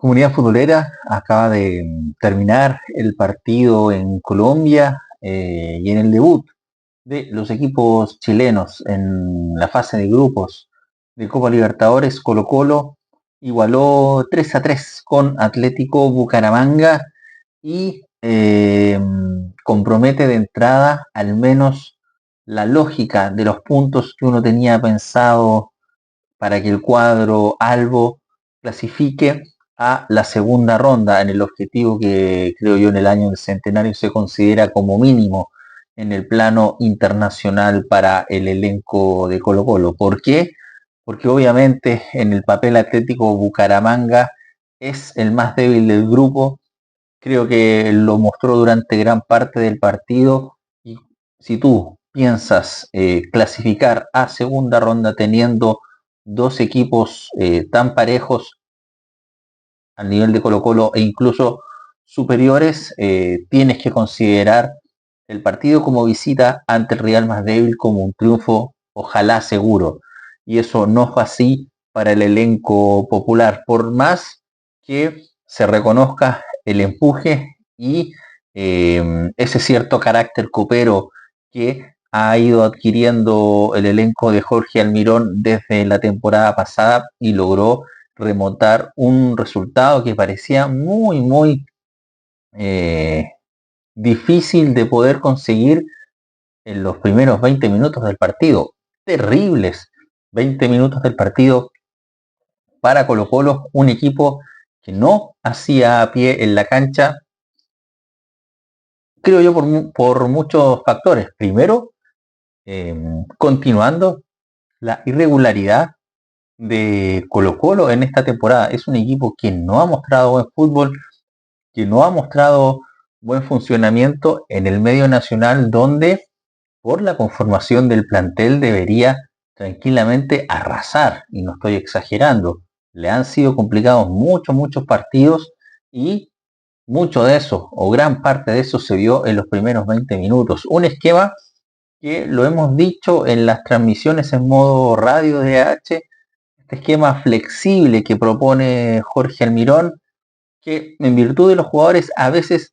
Comunidad futbolera, acaba de terminar el partido en Colombia y en el debut de los equipos chilenos en la fase de grupos de Copa Libertadores. Colo-Colo igualó 3-3 con Atlético Bucaramanga y compromete de entrada al menos la lógica de los puntos que uno tenía pensado para que el cuadro albo clasifique a la segunda ronda en el objetivo que creo yo en el año del centenario se considera como mínimo en el plano internacional para el elenco de Colo-Colo. ¿Por qué? Porque obviamente en el papel Atlético Bucaramanga es el más débil del grupo. Creo que lo mostró durante gran parte del partido y si tú piensas clasificar a segunda ronda teniendo dos equipos tan parejos al nivel de Colo-Colo e incluso superiores, tienes que considerar el partido como visita ante el rival más débil como un triunfo, ojalá seguro. Y eso no fue así para el elenco popular, por más que se reconozca el empuje y ese cierto carácter copero que ha ido adquiriendo el elenco de Jorge Almirón desde la temporada pasada y logró remontar un resultado que parecía muy eh, difícil de poder conseguir en los primeros 20 minutos del partido. Terribles 20 minutos del partido para Colo Colo, un equipo que no hacía pie en la cancha, creo yo por muchos factores. Primero, continuando la irregularidad de Colo Colo en esta temporada. Es un equipo que no ha mostrado buen fútbol, que no ha mostrado buen funcionamiento en el medio nacional, donde por la conformación del plantel debería tranquilamente arrasar, y no estoy exagerando. Le han sido complicados muchos partidos y mucho de eso, o gran parte de eso, se vio en los primeros 20 minutos. Un esquema que lo hemos dicho en las transmisiones en modo radio de H, este esquema flexible que propone Jorge Almirón, que en virtud de los jugadores a veces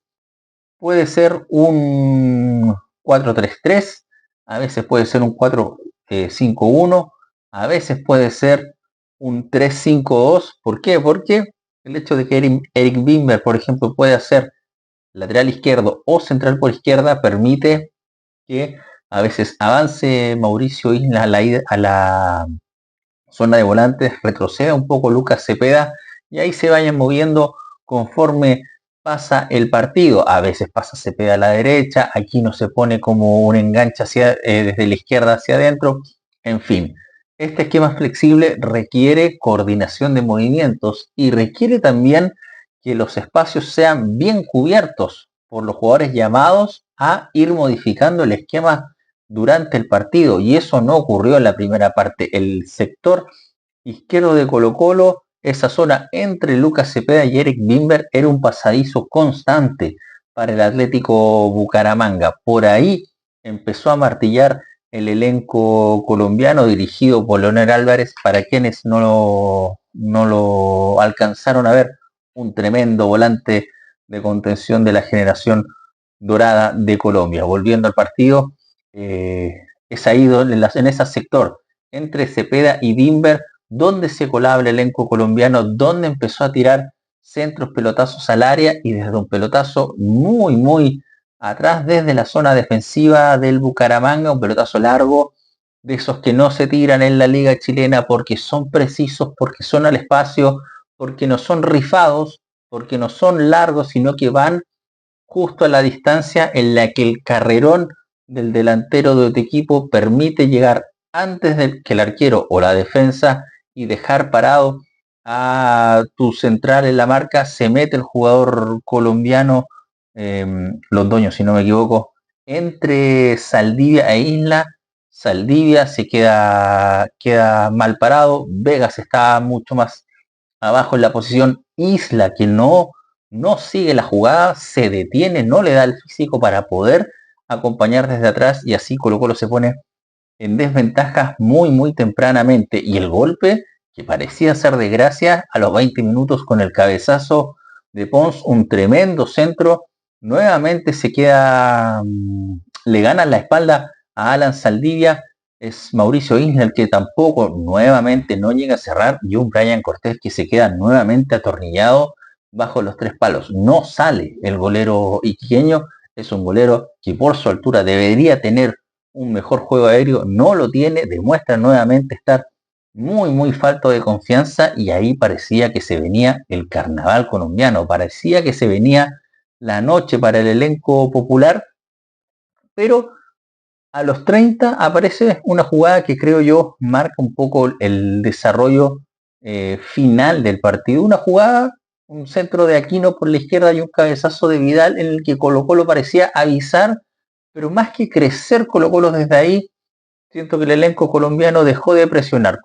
puede ser un 4-3-3, a veces puede ser un 4-5-1, a veces puede ser un 3-5-2. ¿Por qué? Porque el hecho de que Eric Bimber, por ejemplo, puede hacer lateral izquierdo o central por izquierda permite que a veces avance Mauricio Isla a la zona de volantes, retroceda un poco Lucas Cepeda y ahí se vayan moviendo conforme pasa el partido. A veces pasa Cepeda a la derecha, aquí no se pone como un enganche desde la izquierda hacia adentro. En fin, este esquema flexible requiere coordinación de movimientos y requiere también que los espacios sean bien cubiertos por los jugadores llamados a ir modificando el esquema durante el partido, y eso no ocurrió en la primera parte. El sector izquierdo de Colo Colo, esa zona entre Lucas Cepeda y Eric Bimber, era un pasadizo constante para el Atlético Bucaramanga. Por ahí empezó a martillar el elenco colombiano dirigido por Leonel Álvarez. Para quienes no lo alcanzaron a ver, un tremendo volante de contención de la generación dorada de Colombia. Volviendo al partido, es ahí en ese sector entre Cepeda y Bimber donde se colaba el elenco colombiano, donde empezó a tirar centros, pelotazos al área, y desde un pelotazo muy atrás, desde la zona defensiva del Bucaramanga, un pelotazo largo, de esos que no se tiran en la liga chilena porque son precisos, porque son al espacio, porque no son rifados, porque no son largos, sino que van justo a la distancia en la que el carrerón del delantero de tu equipo permite llegar antes de que el arquero o la defensa y dejar parado a tu central en la marca. Se mete el jugador colombiano, Londoño si no me equivoco, entre Saldivia e Isla. Saldivia se queda mal parado, Vegas está mucho más abajo en la posición, Isla, que no sigue la jugada, se detiene, no le da el físico para poder acompañar desde atrás, y así Colo Colo se pone en desventaja muy tempranamente, y el golpe que parecía ser de gracia, a los 20 minutos con el cabezazo de Pons, un tremendo centro, nuevamente se queda, le gana la espalda a Alan Saldivia, es Mauricio Isla el que tampoco nuevamente no llega a cerrar, y un Brian Cortés que se queda nuevamente atornillado bajo los tres palos. No sale el golero iquiqueño, es un golero que por su altura debería tener un mejor juego aéreo, no lo tiene, demuestra nuevamente estar muy falto de confianza, y ahí parecía que se venía el carnaval colombiano, parecía que se venía la noche para el elenco popular, pero a los 30 aparece una jugada que creo yo marca un poco el desarrollo final del partido. Una jugada, un centro de Aquino por la izquierda y un cabezazo de Vidal en el que Colo Colo parecía avisar, pero más que crecer Colo Colo desde ahí, siento que el elenco colombiano dejó de presionar.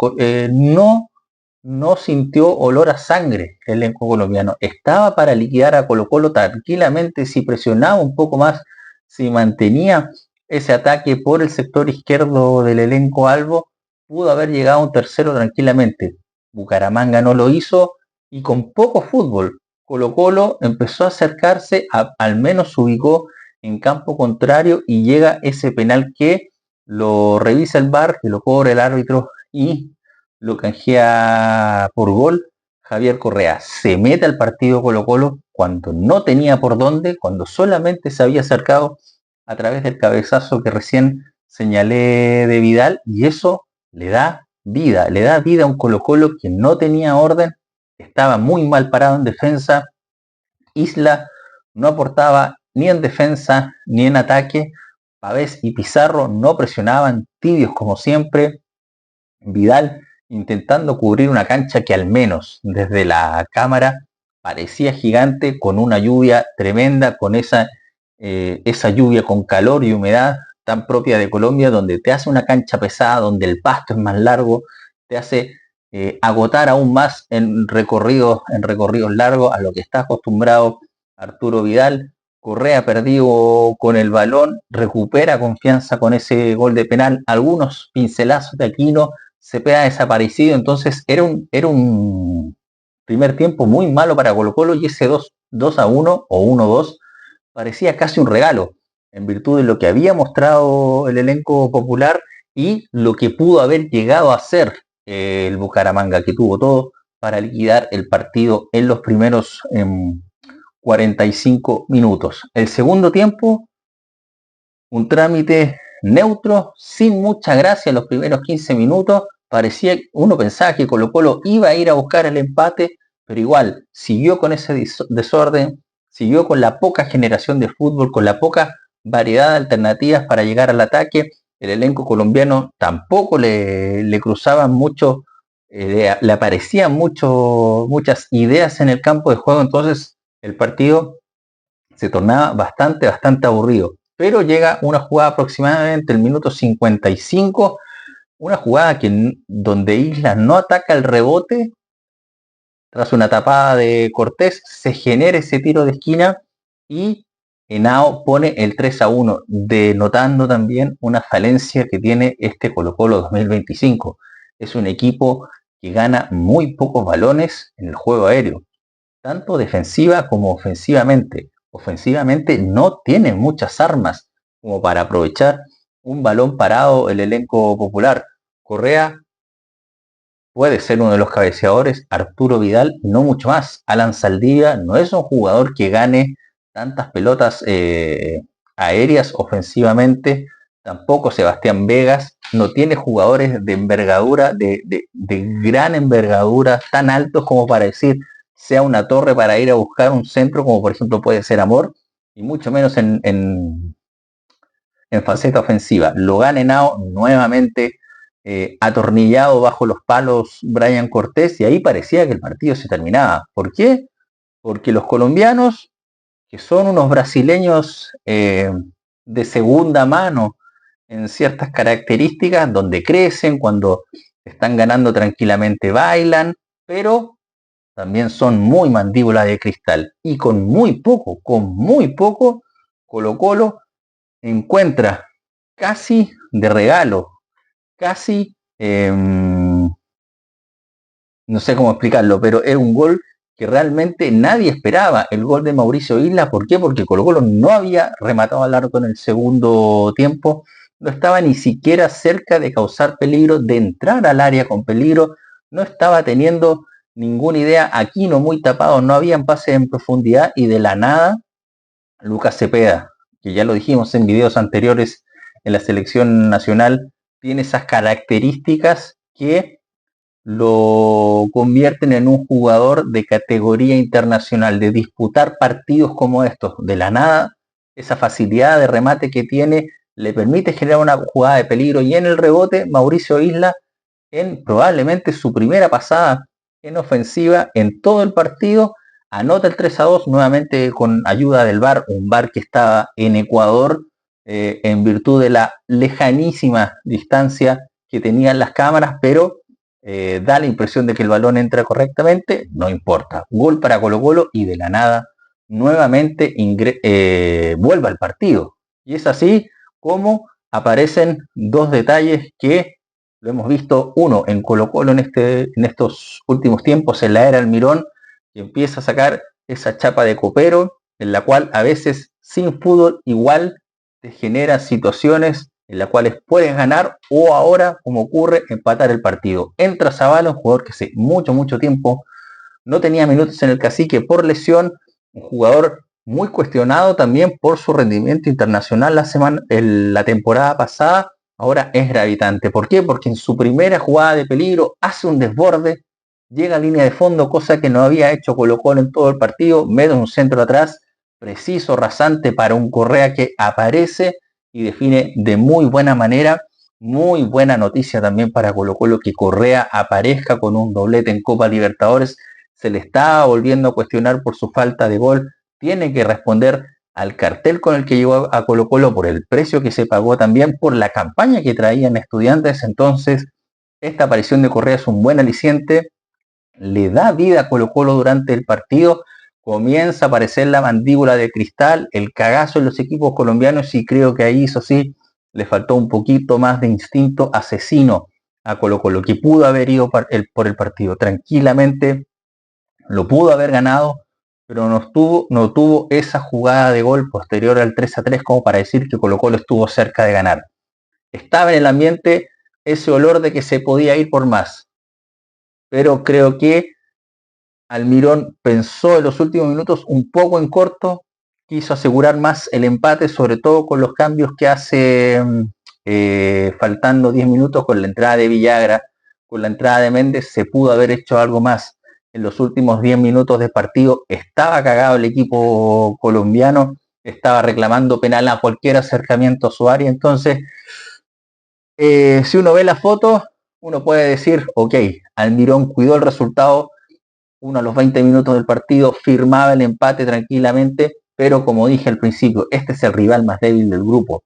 No sintió olor a sangre el elenco colombiano. Estaba para liquidar a Colo Colo tranquilamente si presionaba un poco más, si mantenía ese ataque por el sector izquierdo del elenco albo, pudo haber llegado a un tercero tranquilamente. Bucaramanga no lo hizo, y con poco fútbol Colo Colo empezó a acercarse, al menos se ubicó en campo contrario, y llega ese penal que lo revisa el VAR, que lo cobra el árbitro y lo canjea por gol. Javier Correa se mete al partido Colo Colo cuando no tenía por dónde, cuando solamente se había acercado a través del cabezazo que recién señalé de Vidal, y eso le da vida a un Colo Colo que no tenía orden, estaba muy mal parado en defensa. Isla no aportaba ni en defensa ni en ataque. Pavés y Pizarro no presionaban, tibios como siempre. Vidal intentando cubrir una cancha que al menos desde la cámara parecía gigante, con una lluvia tremenda, con esa lluvia con calor y humedad tan propia de Colombia, donde te hace una cancha pesada, donde el pasto es más largo, te hace agotar aún más en recorridos largos a lo que está acostumbrado Arturo Vidal. Correa perdido con el balón, recupera confianza con ese gol de penal, algunos pincelazos de Aquino, se pega desaparecido. Entonces era un primer tiempo muy malo para Colo Colo, y ese 2-1 o 1-2 parecía casi un regalo, en virtud de lo que había mostrado el elenco popular y lo que pudo haber llegado a ser el Bucaramanga, que tuvo todo para liquidar el partido en los primeros 45 minutos. El segundo tiempo, un trámite neutro, sin mucha gracia en los primeros 15 minutos. Parecía, uno pensaba que Colo Colo iba a ir a buscar el empate, pero igual siguió con ese desorden, siguió con la poca generación de fútbol, con la poca variedad de alternativas para llegar al ataque. El elenco colombiano tampoco le cruzaban mucho, le aparecían muchas ideas en el campo de juego, entonces el partido se tornaba bastante aburrido. Pero llega una jugada aproximadamente el minuto 55, una jugada donde Islas no ataca el rebote, tras una tapada de Cortés, se genera ese tiro de esquina y Henao pone el 3-1, denotando también una falencia que tiene este Colo Colo 2025. Es un equipo que gana muy pocos balones en el juego aéreo, tanto defensiva como ofensivamente. Ofensivamente no tiene muchas armas como para aprovechar un balón parado el elenco popular. Correa puede ser uno de los cabeceadores, Arturo Vidal no mucho más. Alan Saldivia no es un jugador que gane tantas pelotas aéreas ofensivamente, tampoco Sebastián Vegas, no tiene jugadores de envergadura, de gran envergadura, tan altos como para decir sea una torre para ir a buscar un centro, como por ejemplo puede ser Amor, y mucho menos en faceta ofensiva. Lo gana Henao nuevamente, atornillado bajo los palos Brian Cortés, y ahí parecía que el partido se terminaba. ¿Por qué? Porque los colombianos, que son unos brasileños de segunda mano en ciertas características, donde crecen, cuando están ganando tranquilamente bailan, pero también son muy mandíbula de cristal, y con muy poco, Colo Colo encuentra casi de regalo, casi no sé cómo explicarlo, pero es un gol que realmente nadie esperaba. El gol de Mauricio Isla, ¿por qué? Porque Colo-Colo no había rematado al arco en el segundo tiempo, no estaba ni siquiera cerca de causar peligro, de entrar al área con peligro, no estaba teniendo ninguna idea, Aquino muy tapado, no habían pases en profundidad y de la nada Lucas Cepeda, que ya lo dijimos en videos anteriores en la selección nacional, tiene esas características que lo convierten en un jugador de categoría internacional, de disputar partidos como estos. De la nada, esa facilidad de remate que tiene le permite generar una jugada de peligro y en el rebote Mauricio Isla en probablemente su primera pasada en ofensiva en todo el partido, anota el 3-2 nuevamente con ayuda del VAR, un VAR que estaba en Ecuador en virtud de la lejanísima distancia que tenían las cámaras, pero da la impresión de que el balón entra correctamente, no importa, gol para Colo Colo y de la nada nuevamente vuelve al partido. Y es así como aparecen dos detalles que lo hemos visto, uno, en Colo Colo en estos últimos tiempos, en la era Almirón, que empieza a sacar esa chapa de copero, en la cual a veces sin fútbol igual te genera situaciones en las cuales puedes ganar o ahora, como ocurre, empatar el partido. Entra Zavala, un jugador que hace mucho tiempo no tenía minutos en el Cacique por lesión, un jugador muy cuestionado también por su rendimiento internacional la temporada pasada, ahora es gravitante. ¿Por qué? Porque en su primera jugada de peligro hace un desborde, llega a línea de fondo, cosa que no había hecho Colo Colo en todo el partido, mete un centro atrás, preciso, rasante para un Correa que aparece y define de muy buena manera. Muy buena noticia también para Colo Colo que Correa aparezca con un doblete en Copa Libertadores. Se le está volviendo a cuestionar por su falta de gol, tiene que responder al cartel con el que llegó a Colo Colo, por el precio que se pagó también, por la campaña que traían Estudiantes. Entonces, esta aparición de Correa es un buen aliciente, le da vida a Colo Colo durante el partido, comienza a aparecer la mandíbula de cristal, el cagazo en los equipos colombianos y creo que ahí, eso sí, le faltó un poquito más de instinto asesino a Colo Colo, que pudo haber ido por el partido tranquilamente, lo pudo haber ganado, pero no tuvo esa jugada de gol posterior al 3-3 como para decir que Colo Colo estuvo cerca de ganar. Estaba en el ambiente ese olor de que se podía ir por más, pero creo que Almirón pensó en los últimos minutos un poco en corto, quiso asegurar más el empate, sobre todo con los cambios que hace faltando 10 minutos con la entrada de Villagra, con la entrada de Méndez, se pudo haber hecho algo más. En los últimos 10 minutos de partido estaba cagado el equipo colombiano, estaba reclamando penal a cualquier acercamiento a su área, entonces si uno ve la foto, uno puede decir, ok, Almirón cuidó el resultado, uno a los 20 minutos del partido firmaba el empate tranquilamente, pero como dije al principio, este es el rival más débil del grupo.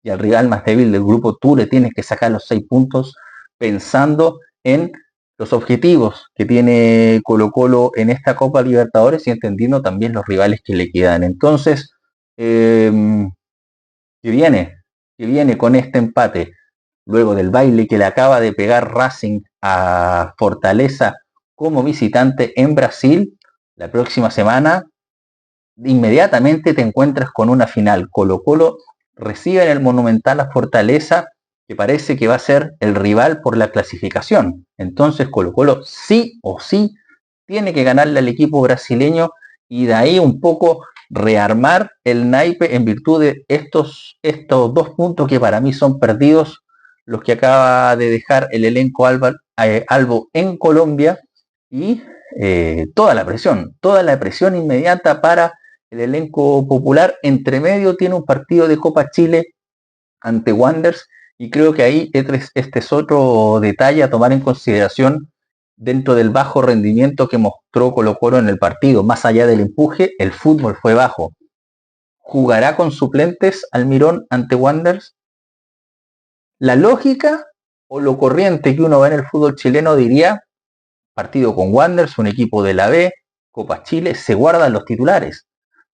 Y al rival más débil del grupo tú le tienes que sacar los 6 puntos pensando en los objetivos que tiene Colo Colo en esta Copa Libertadores y entendiendo también los rivales que le quedan. Entonces, que viene, que viene con este empate, luego del baile que le acaba de pegar Racing a Fortaleza como visitante en Brasil, la próxima semana inmediatamente te encuentras con una final. Colo Colo recibe en el Monumental a Fortaleza, que parece que va a ser el rival por la clasificación. Entonces Colo Colo sí o sí tiene que ganarle al equipo brasileño y de ahí un poco rearmar el naipe en virtud de estos 2 puntos que para mí son perdidos, los que acaba de dejar el elenco Albo en Colombia y toda la presión inmediata para el elenco popular. Entre medio tiene un partido de Copa Chile ante Wanderers y creo que ahí este es otro detalle a tomar en consideración dentro del bajo rendimiento que mostró Colo Colo en el partido. Más allá del empuje, el fútbol fue bajo. ¿Jugará con suplentes Almirón ante Wanderers? La lógica o lo corriente que uno ve en el fútbol chileno diría, partido con Wanderers, un equipo de la B, Copa Chile, se guardan los titulares.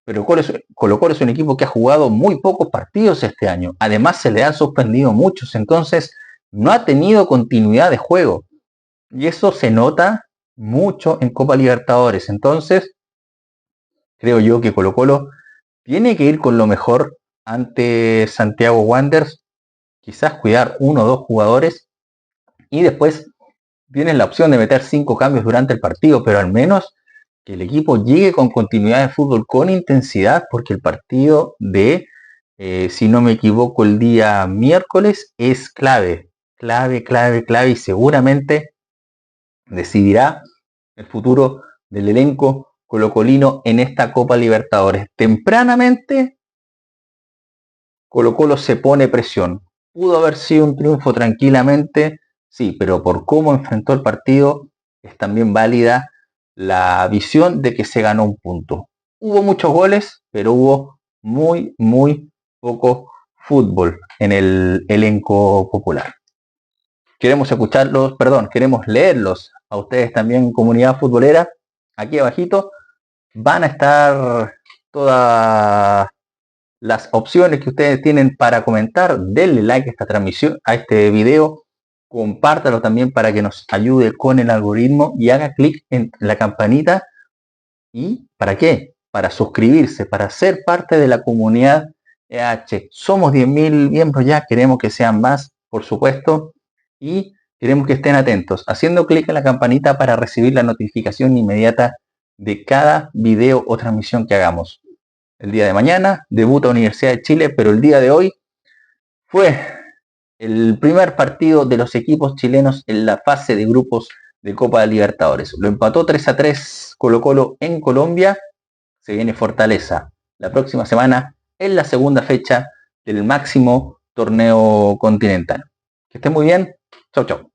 Pero Colo Colo es un equipo que ha jugado muy pocos partidos este año. Además se le han suspendido muchos, entonces no ha tenido continuidad de juego. Y eso se nota mucho en Copa Libertadores. Entonces, creo yo que Colo-Colo tiene que ir con lo mejor ante Santiago Wanderers, quizás cuidar uno o dos jugadores y después tienes la opción de meter 5 cambios durante el partido, pero al menos que el equipo llegue con continuidad de fútbol, con intensidad, porque el partido de, si no me equivoco, el día miércoles es clave, clave y seguramente decidirá el futuro del elenco colocolino en esta Copa Libertadores. Tempranamente Colo-Colo se pone presión. Pudo haber sido un triunfo tranquilamente, sí, pero por cómo enfrentó el partido es también válida la visión de que se ganó un punto. Hubo muchos goles, pero hubo muy poco fútbol en el elenco popular. Queremos escucharlos, perdón, queremos leerlos a ustedes también, comunidad futbolera. Aquí abajito van a estar todas las opciones que ustedes tienen para comentar. Denle like a esta transmisión, a este video, compártalo también para que nos ayude con el algoritmo y haga clic en la campanita. ¿Y para qué? Para suscribirse, para ser parte de la comunidad EH. Somos 10.000 miembros ya, queremos que sean más, por supuesto, y queremos que estén atentos, haciendo clic en la campanita para recibir la notificación inmediata de cada video o transmisión que hagamos. El día de mañana debuta Universidad de Chile, pero el día de hoy fue el primer partido de los equipos chilenos en la fase de grupos de Copa de Libertadores. Lo empató 3-3 Colo-Colo en Colombia. Se viene Fortaleza la próxima semana en la segunda fecha del máximo torneo continental. Que estén muy bien. Chau, chau.